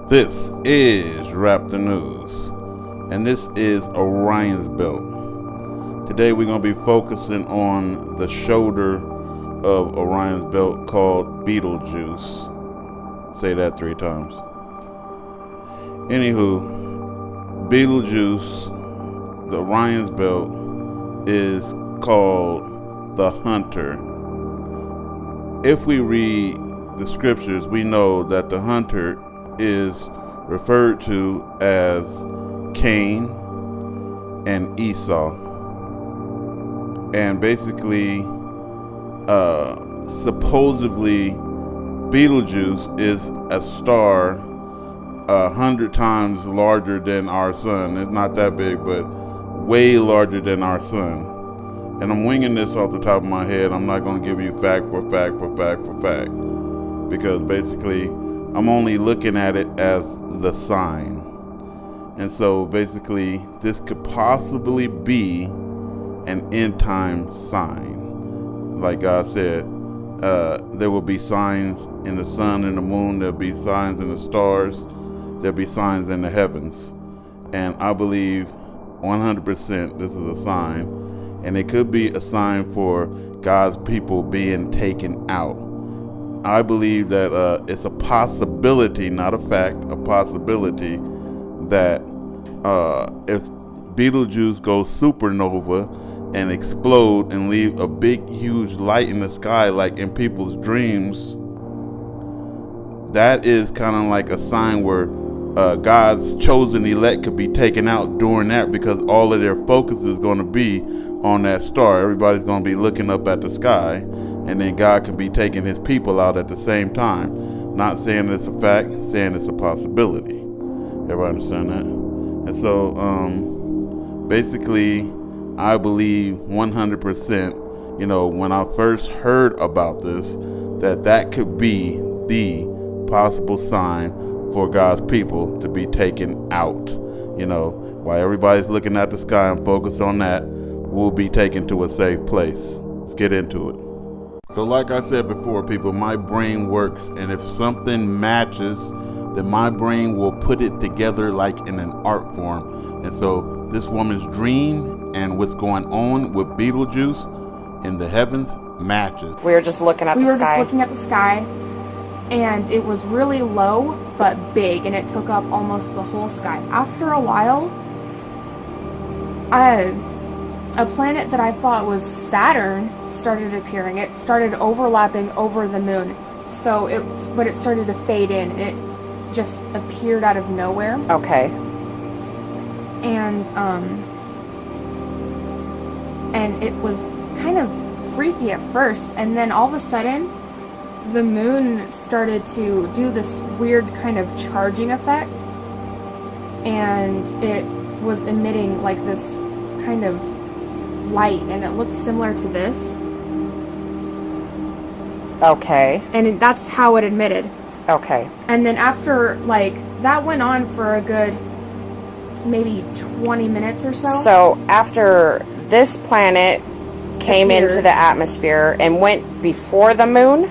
This is Rap the News, and this is Orion's Belt. Today we're going to be focusing on the shoulder of Orion's Belt called Betelgeuse. Say that 3 times. Anywho, Betelgeuse, the Orion's Belt, is called the Hunter. If we read the scriptures, we know that the Hunter is referred to as Cain and Esau. And basically, supposedly, Betelgeuse is a star 100 times larger than our sun. It's not that big, but way larger than our sun. And I'm winging this off the top of my head. I'm not going to give you fact for fact for fact for fact, because basically I'm only looking at it as the sign. And so basically this could possibly be an end time sign. Like God said, there will be signs in the sun and the moon, there'll be signs in the stars, there'll be signs in the heavens. And I believe 100% this is a sign. And it could be a sign for God's people being taken out. I believe that it's a possibility, not a fact, a possibility that if Betelgeuse goes supernova and explode and leave a big, huge light in the sky like in people's dreams, that is kind of like a sign where God's chosen elect could be taken out during that, because all of their focus is going to be on that star. Everybody's going to be looking up at the sky, and then God can be taking his people out at the same time. Not saying it's a fact, saying it's a possibility. Everybody understand that? And so basically I believe 100%, when I first heard about this, that could be the possible sign for God's people to be taken out. While everybody's looking at the sky and focused on that, we'll be taken to a safe place. Let's get into it. So like I said before, people, my brain works, and if something matches, then my brain will put it together like in an art form. And so this woman's dream and what's going on with Betelgeuse in the heavens matches. We were just looking at the sky. We were just looking at the sky, and it was really low but big, and it took up almost the whole sky. After a while, a planet that I thought was Saturn started appearing. It started overlapping over the moon. But it started to fade in. It just appeared out of nowhere. Okay. And it was kind of freaky at first, and then all of a sudden the moon started to do this weird kind of charging effect, and it was emitting like this kind of light, and it looked similar to this. Okay. And that's how it emitted. Okay. And then after, that went on for a good maybe 20 minutes or so. So after this planet came into the atmosphere and went before the moon,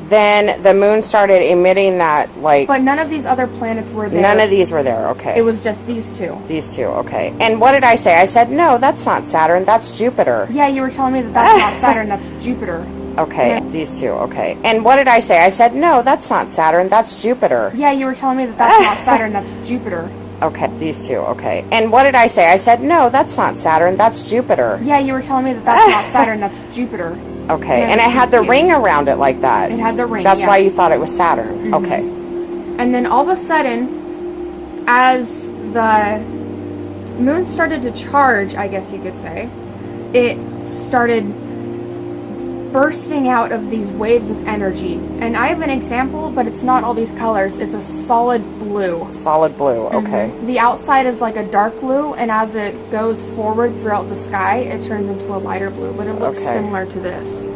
then the moon started emitting that, But none of these other planets were there. None of these were there, okay. It was just these two. These two, okay. And what did I say? I said, no, that's not Saturn, that's Jupiter. Yeah, you were telling me that that's not Saturn, that's Jupiter. Okay, Yeah. These two, okay. And what did I say? I said, no, that's not Saturn, that's Jupiter. Yeah, you were telling me that that's not Saturn, that's Jupiter. Okay, these two, okay. And what did I say? I said, no, that's not Saturn, that's Jupiter. Yeah, you were telling me that that's not Saturn, that's Jupiter. Okay, and it had the ring around it like that. It had the ring, That's yeah. why you thought it was Saturn. Mm-hmm. Okay. And then all of a sudden, as the moon started to charge, I guess you could say, it started bursting out of these waves of energy. And I have an example, but it's not all these colors. It's a solid blue. Solid blue, okay. Mm-hmm. The outside is like a dark blue, and as it goes forward throughout the sky, it turns into a lighter blue, but it looks similar to this.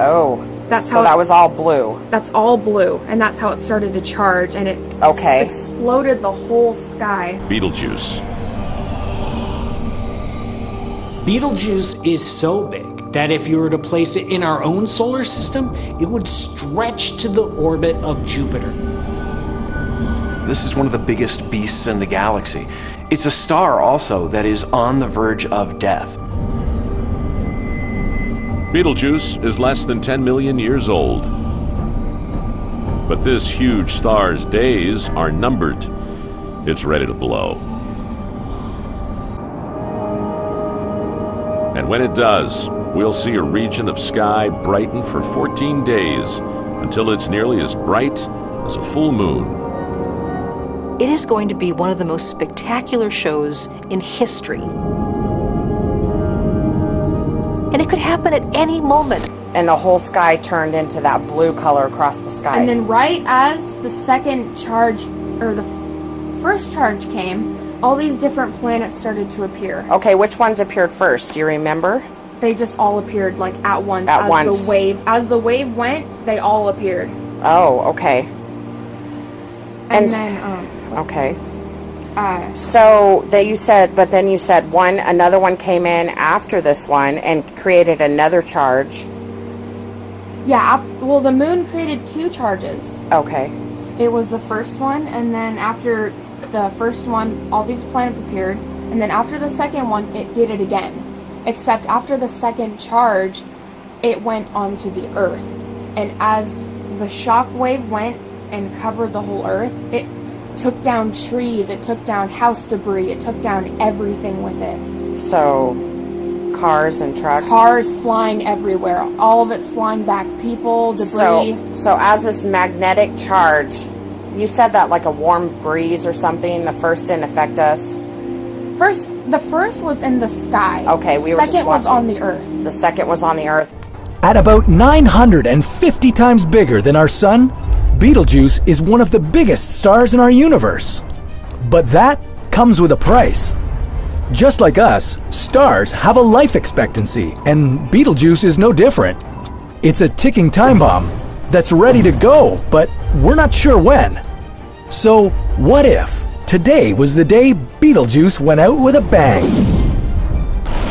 Oh, so that was all blue. That's all blue, and that's how it started to charge, and it exploded the whole sky. Betelgeuse. Betelgeuse is so big that if you were to place it in our own solar system, it would stretch to the orbit of Jupiter. This is one of the biggest beasts in the galaxy. It's a star also that is on the verge of death. Betelgeuse is less than 10 million years old. But this huge star's days are numbered. It's ready to blow. And when it does, we'll see a region of sky brighten for 14 days until it's nearly as bright as a full moon. It is going to be one of the most spectacular shows in history. And it could happen at any moment. And the whole sky turned into that blue color across the sky. And then right as the second charge, or the first charge came, all these different planets started to appear. Okay, which ones appeared first? Do you remember? They just all appeared like at once. At once. As the wave went, they all appeared. Oh, okay. And then, okay. So you said another one came in after this one and created another charge. Yeah, well, the moon created two charges. Okay. It was the first one, and then after the first one, all these planets appeared, and then after the second one, it did it again. Except after the second charge, it went onto the Earth. And as the shock wave went and covered the whole Earth, it took down trees, it took down house debris, it took down everything with it. So, cars and trucks? Cars flying everywhere. All of it's flying back. People, debris. So as this magnetic charge, you said that like a warm breeze or something, the first didn't affect us? The first was in the sky. Okay, we were just watching. The second was on the Earth. The second was on the Earth. At about 950 times bigger than our sun, Betelgeuse is one of the biggest stars in our universe. But that comes with a price. Just like us, stars have a life expectancy, and Betelgeuse is no different. It's a ticking time bomb that's ready to go, but we're not sure when. So, what if today was the day Betelgeuse went out with a bang?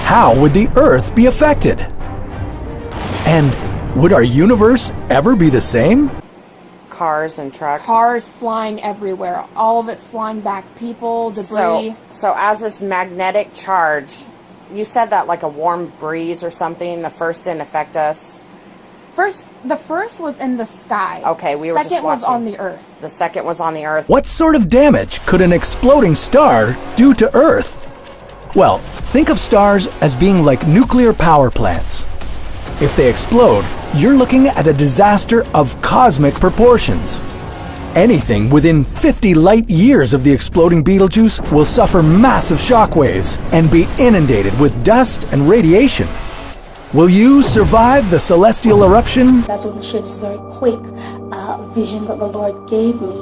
How would the Earth be affected? And would our universe ever be the same? Cars and trucks. Cars flying everywhere. All of it's flying back. People, debris. So as this magnetic charge, you said that like a warm breeze or something, the first didn't affect us? The first was in the sky. Okay, we were just watching. The second was on the Earth. The second was on the Earth. What sort of damage could an exploding star do to Earth? Well, think of stars as being like nuclear power plants. If they explode, you're looking at a disaster of cosmic proportions. Anything within 50 light years of the exploding Betelgeuse will suffer massive shockwaves and be inundated with dust and radiation. Will you survive the celestial eruption? That's when the shift's very quick vision that the Lord gave me.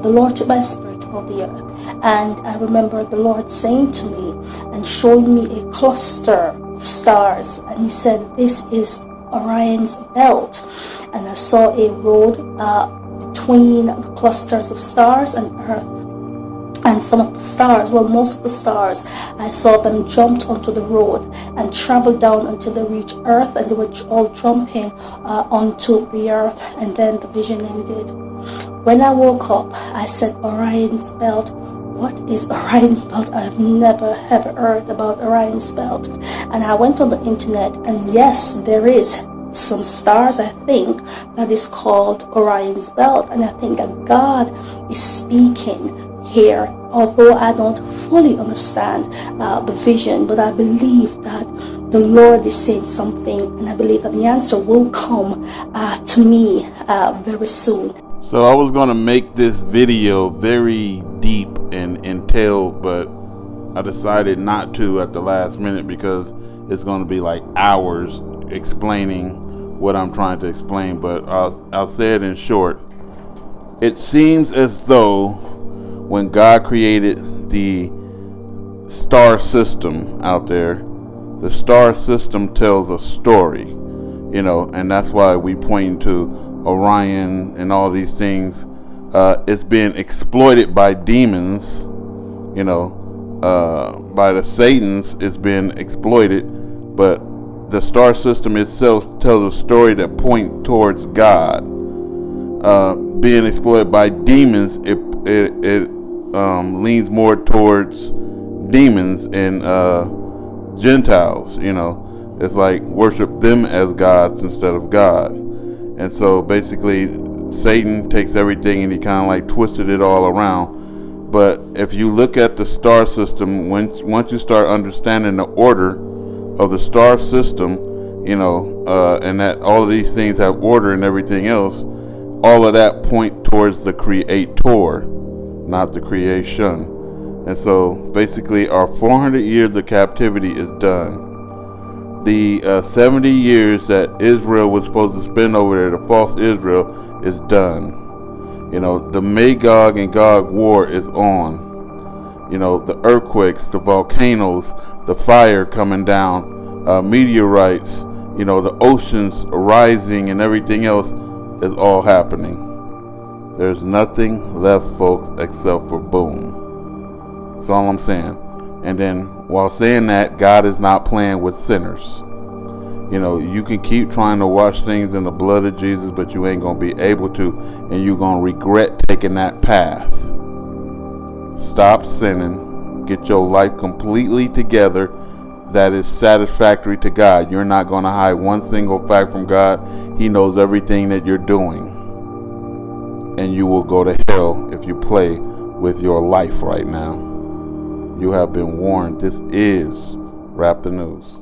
The Lord took my spirit of the earth, and I remember the Lord saying to me and showing me a cluster of stars, and He said, "This is Orion's belt." And I saw a road between the clusters of stars and Earth. And some of the stars, well, most of the stars, I saw them jumped onto the road and traveled down until they reached Earth, and they were all jumping onto the Earth, and then the vision ended. When I woke up, I said, Orion's belt. What is Orion's belt? I have never ever heard about Orion's belt. And I went on the internet, and yes, there is some stars, I think, that is called Orion's belt, and I think that God is speaking here, although I don't fully understand the vision, but I believe that the Lord is saying something, and I believe that the answer will come to me very soon. So I was going to make this video very deep and entailed, but I decided not to at the last minute because it's going to be like hours explaining what I'm trying to explain, but I'll say it in short. It seems as though when God created the star system out there, the star system tells a story, you know, and that's why we point to Orion and all these things. It's being exploited by demons, you know, by the Satans. It's been exploited, but the star system itself tells a story that points towards God. Being exploited by demons, leans more towards demons and Gentiles. It's like worship them as gods instead of God. And so basically Satan takes everything and he kind of like twisted it all around. But if you look at the star system, once you start understanding the order of the star system, and that all of these things have order and everything else, all of that point towards the creator, not the creation. And so basically our 400 years of captivity is done. The 70 years that Israel was supposed to spend over there, the false Israel, is done. The Magog and Gog war is on. The earthquakes, the volcanoes, the fire coming down, meteorites, the oceans rising and everything else is all happening. There's nothing left, folks, except for boom. That's all I'm saying. And then while saying that, God is not playing with sinners. You can keep trying to wash things in the blood of Jesus, but you ain't going to be able to, and you're going to regret taking that path. Stop sinning. Get your life completely together that is satisfactory to God. You're not going to hide one single fact from God. He knows everything that you're doing. And you will go to hell if you play with your life right now. You have been warned. This is Rap the News.